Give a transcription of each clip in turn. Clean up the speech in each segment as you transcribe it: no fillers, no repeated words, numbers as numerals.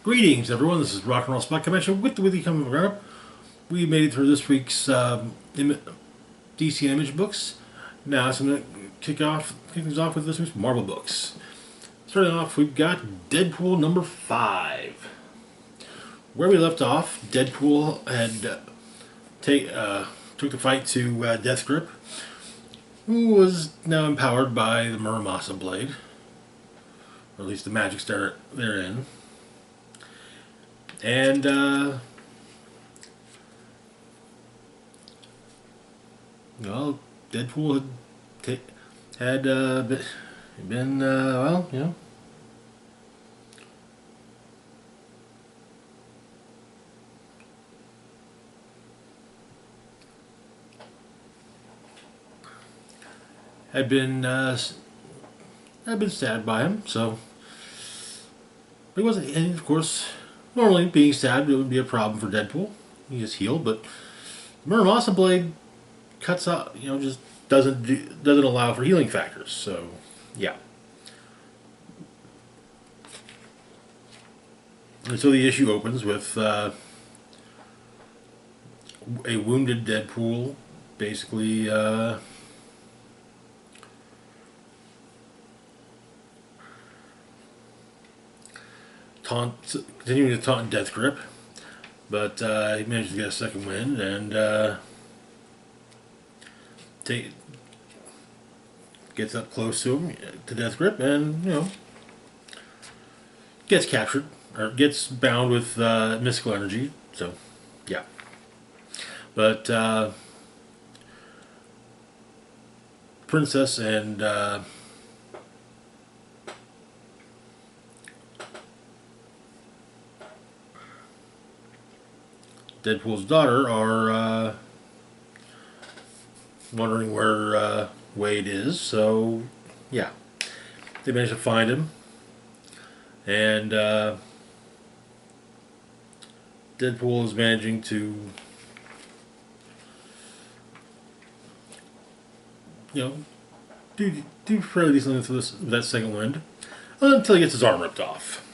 Greetings, everyone. This is Rock and Roll Spot Convention with the Weekly Comic Book Roundup. We made it through this week's DC and Image books. Now, so I'm going to kick things off with this week's Marvel books. Starting off, we've got Deadpool number 5. Where we left off, Deadpool had took the fight to Death Grip, who was now empowered by the Muramasa blade, or at least the magic therein. And well, Deadpool had been well, you know, had been stabbed by him. So, but he wasn't. And of course, normally being stabbed it would be a problem for Deadpool. He just healed, but Muramasa blade cuts out. You know, just doesn't allow for healing factors. So, yeah. And so the issue opens with a wounded Deadpool, basically. Continuing to taunt Death Grip, but he managed to get a second wind and gets up close to him, to Death Grip, and gets captured or gets bound with mystical energy. So, yeah, but Princess and Deadpool's daughter are wondering where Wade is, so yeah, they managed to find him, and Deadpool is managing to, do fairly decently with that second wind, until he gets his arm ripped off.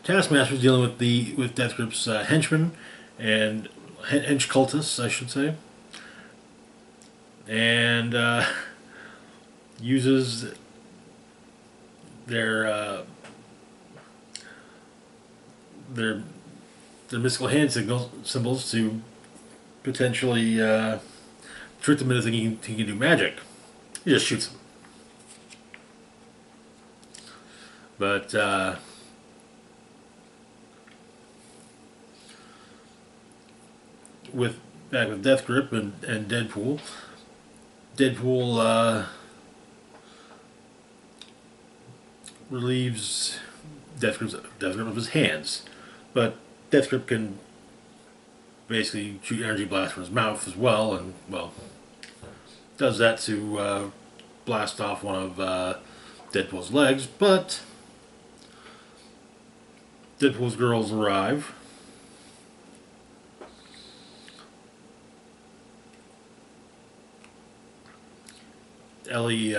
Taskmaster's dealing with Death Grip's henchmen and hench cultists, I should say, and uses their mystical hand symbols to potentially trick them into thinking he can do magic. He just shoots them, but with Death Grip and Deadpool relieves Death Grip of his hands, but Death Grip can basically shoot energy blasts from his mouth as well, and well, does that to blast off one of Deadpool's legs. But Deadpool's girls arrive. Ellie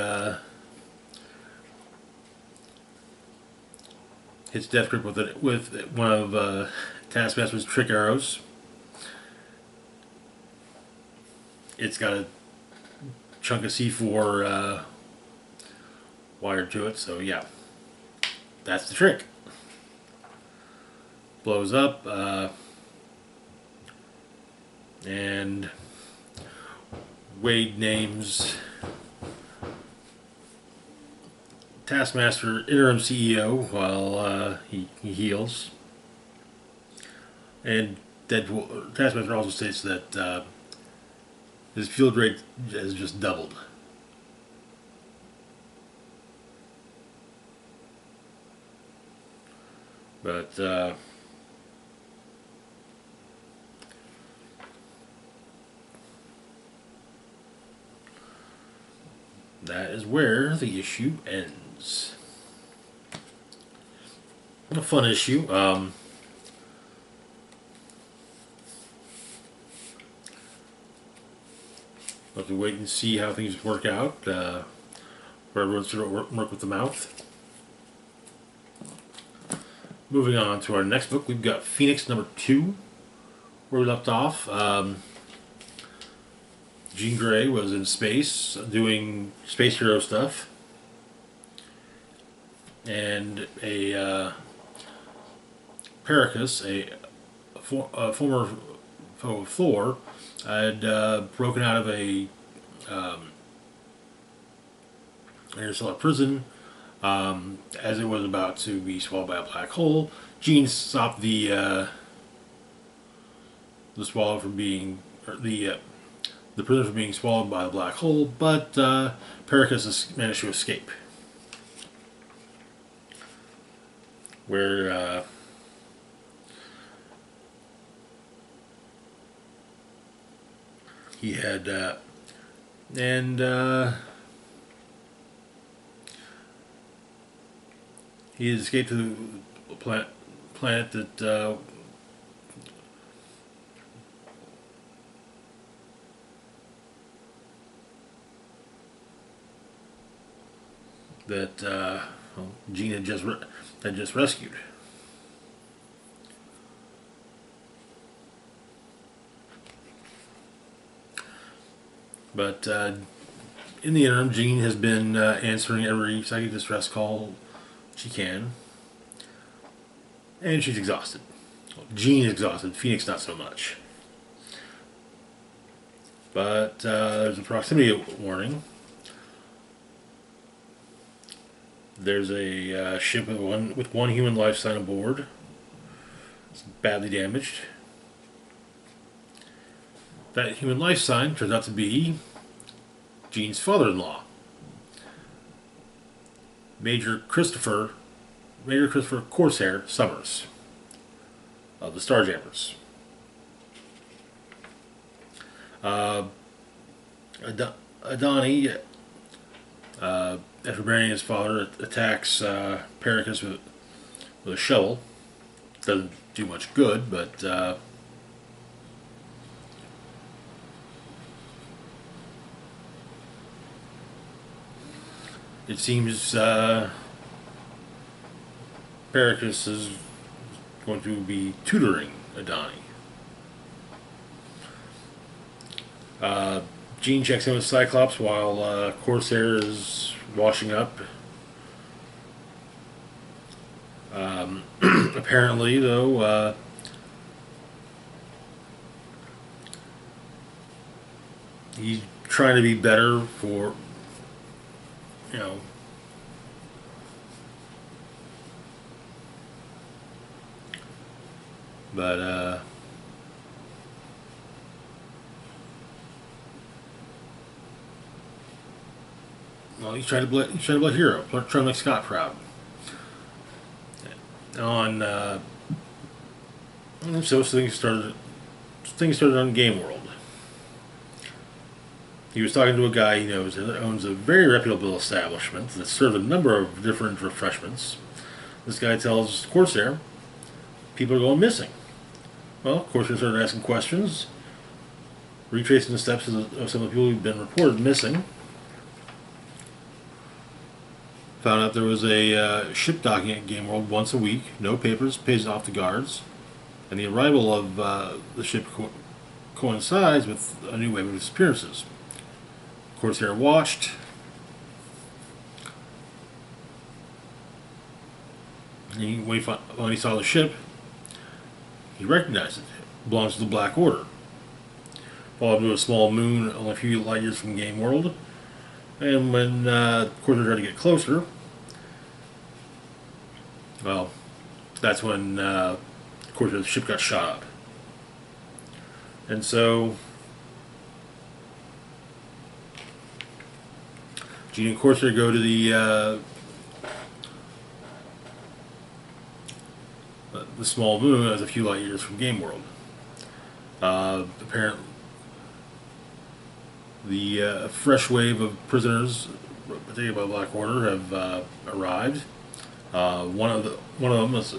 hits Death Grip with one of Taskmaster's trick arrows. It's got a chunk of C4 wired to it, so yeah, that's the trick. Blows up, and Wade names Taskmaster interim CEO while he heals, and Taskmaster also states that his field rate has just doubled. But that is where the issue ends. A fun issue. We'll have to wait and see how things work out. Where everyone's sort of work with the mouth. moving on to our next book, we've got Phoenix #2, where we left off. Jean Grey was in space doing space hero stuff, and a Pericus, a former foe of Thor, had broken out of a interstellar prison. As it was about to be swallowed by a black hole, Jean stopped the swallow from being, or the prisoner from being swallowed by the black hole, but Pericus managed to escape. Where he had he had escaped to the planet that Jean had just rescued. But in the interim, Jean has been answering every psychic distress call she can, and she's exhausted. Jean is exhausted. Phoenix not so much. But there's a proximity warning. There's a ship with one human life sign aboard. It's badly damaged. That human life sign turns out to be Jean's father-in-law, Major Christopher Corsair Summers of the Starjammers. Adani, after burying his father, attacks Pericus with a shovel. Doesn't do much good, but it seems Pericus is going to be tutoring Adani. Jean checks in with Cyclops while Corsair is washing up. Apparently, though, he's trying to be better for, you know, but well, he's trying to be a hero, trying to make Scott proud. So things started on Game World. He was talking to a guy he knows that owns a very reputable establishment that serves a number of different refreshments. This guy tells Corsair people are going missing. Well, Corsair started asking questions, retracing the steps of some of the people who've been reported missing. Found out there was a ship docking at Game World once a week, no papers, pays off the guards, and the arrival of the ship coincides with a new wave of disappearances. Corsair watched. When he saw the ship, he recognized it. It belongs to the Black Order. Followed to a small moon only a few light years from Game World. And when Corsair tried to get closer, well, that's when Corsair's ship got shot up. And so Jean and Corsair go to the small moon as a few light years from Game World. Apparently, the fresh wave of prisoners, particularly by the Black Order, have arrived. One of them is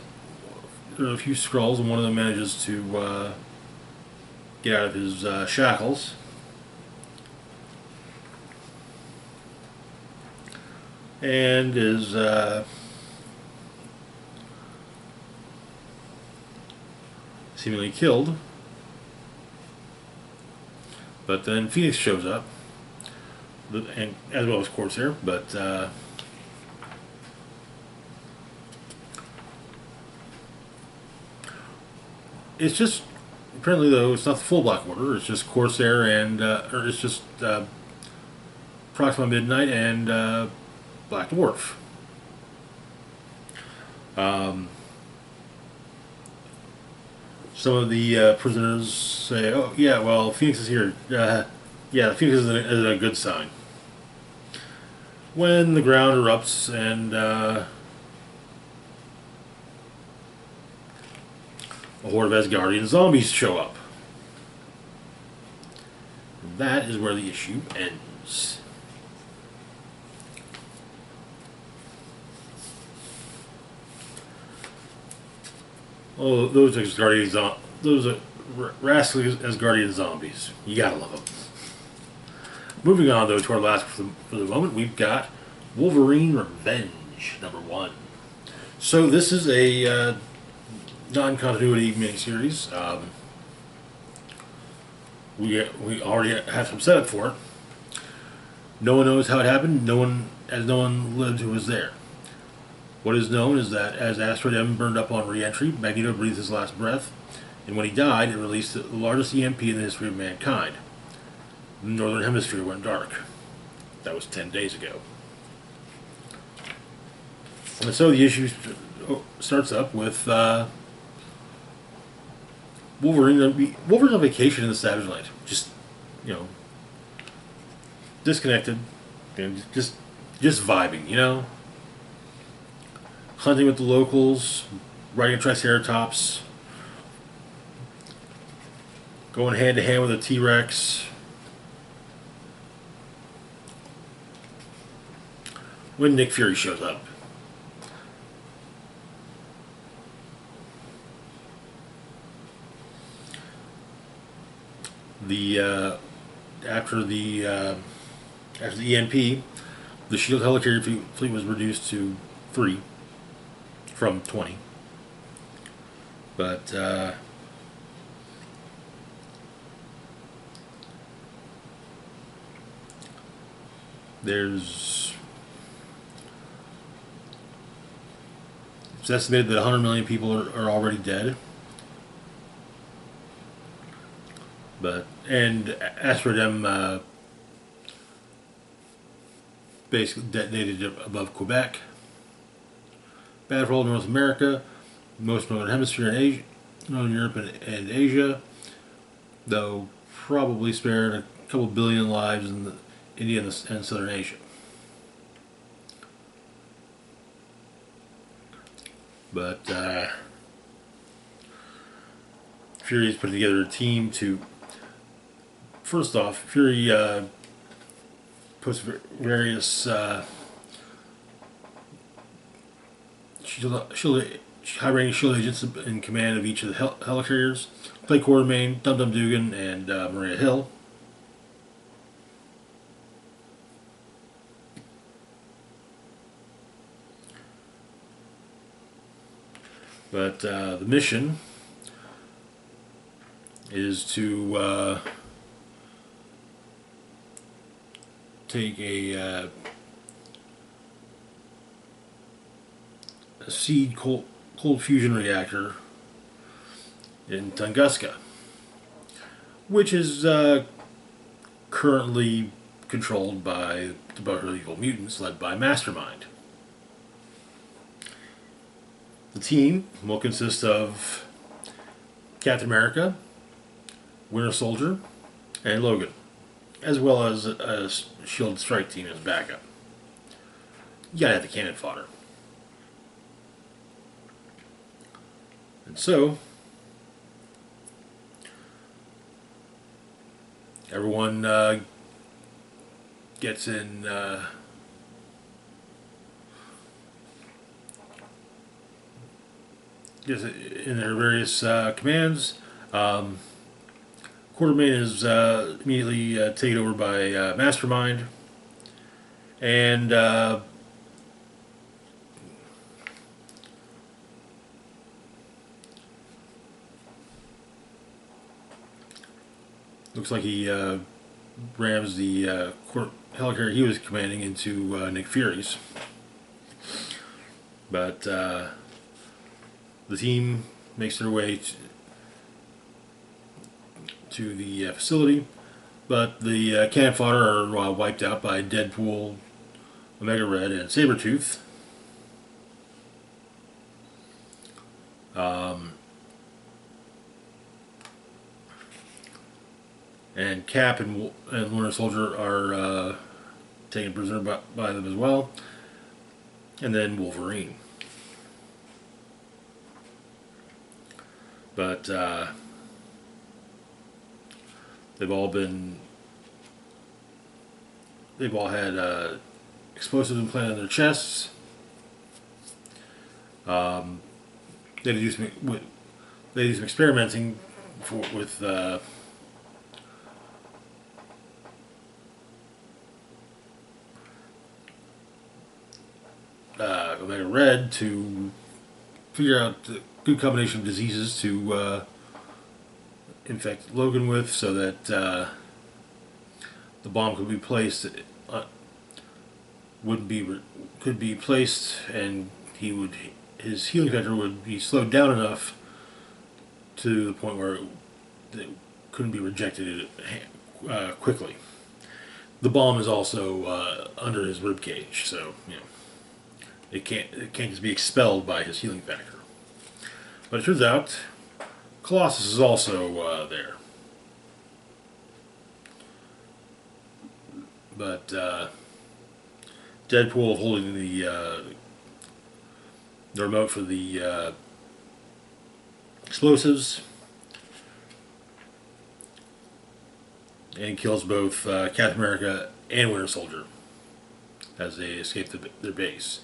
there are a few Skrulls, and one of them manages to get out of his shackles. And is seemingly killed. But then Phoenix shows up, and as well as Corsair. But it's just apparently though it's not the full Black Order. It's just Corsair and or it's just Proxima Midnight and Black Dwarf. Some of the prisoners say, "Oh yeah, well Phoenix is here. Yeah, Phoenix is a good sign." When the ground erupts and a horde of Asgardian zombies show up. That is where the issue ends. Oh, those Asgardian those are rascally Asgardian zombies. You gotta love them. Moving on, though, to our last for the moment, we've got Wolverine Revenge, #1. So this is a non-continuity miniseries. We already have some setup for it. No one knows how it happened. No one lived who was there. What is known is that as Asteroid M burned up on re-entry, Magneto breathed his last breath, and when he died, it released the largest EMP in the history of mankind. The Northern Hemisphere went dark. That was 10 days ago. And so the issue starts up with Wolverine on vacation in the Savage Land. Just, disconnected. Just vibing, Hunting with the locals, riding a Triceratops, going hand to hand with a T-Rex. When Nick Fury shows up. After the EMP, the Shield helicarrier fleet was reduced to 3 from 20. But it's estimated that 100 million people are already dead. And Asteroid M basically detonated above Quebec. Bad for all North America, most Northern Hemisphere and Asia, Northern Europe and Asia, though probably spared a couple billion lives in India and Southern Asia. But Fury's put together a team to. First off, Fury puts various high-ranking Shield agents in command of each of the helicarriers. Clay Quartermain, Dum Dum Dugan, and Maria Hill. But the mission is to take a seed cold fusion reactor in Tunguska, which is currently controlled by the Brotherhood of Evil Mutants, led by Mastermind. The team will consist of Captain America, Winter Soldier, and Logan, as well as a SHIELD strike team as backup. You gotta have the cannon fodder. And so, everyone gets in their various commands. Quartermain is immediately taken over by Mastermind, and Looks like he rams the helicarrier he was commanding into Nick Fury's. But the team makes their way to the facility, but the cannon fodder are wiped out by Deadpool, Omega Red, and Sabretooth. And Cap and Winter Soldier are taken prisoner by them as well. And then Wolverine. But they've all had explosives implanted in their chests. They do some experimenting with Omega Red to figure out the good combination of diseases to infect Logan with, so that the bomb could be placed, could be placed, and his healing factor would be slowed down enough to the point where it couldn't be rejected quickly. The bomb is also under his rib cage, so it can't just be expelled by his healing factor. But it turns out Colossus is also there. But Deadpool holding the remote for the explosives, and kills both Captain America and Winter Soldier as they escape their base.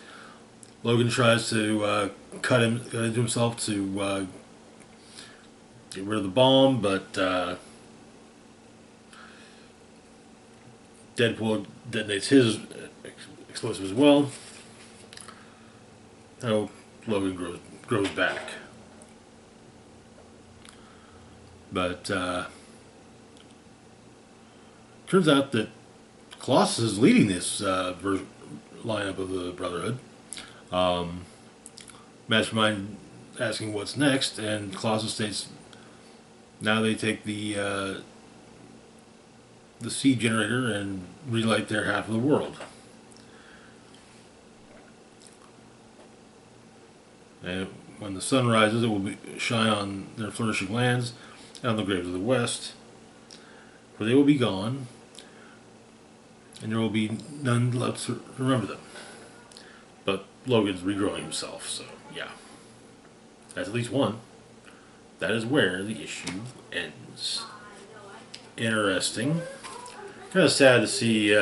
Logan tries to cut into himself to get rid of the bomb, but Deadpool detonates his explosive as well. Oh, Logan grows back. But turns out that Colossus is leading this lineup of the Brotherhood. Mastermind asking what's next, and Colossus states now they take the seed generator and relight their half of the world. And when the sun rises, it will shine on their flourishing lands and on the graves of the West, for they will be gone, and there will be none left to remember them. But Logan's regrowing himself, so yeah. That's at least one. That is where the issue ends. Interesting. Kind of sad to see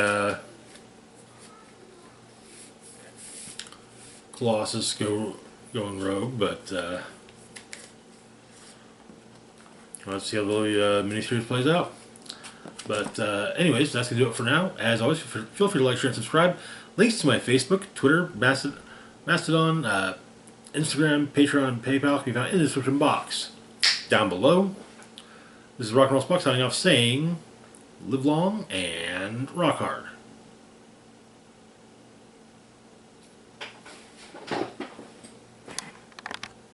Colossus going rogue, but let's see how the miniseries plays out. But anyways, that's going to do it for now. As always, feel free to like, share, and subscribe. Links to my Facebook, Twitter, Mastodon, Instagram, Patreon, and PayPal can be found in the description box down below. This is Rock and Roll Spuck signing off saying, live long and rock hard.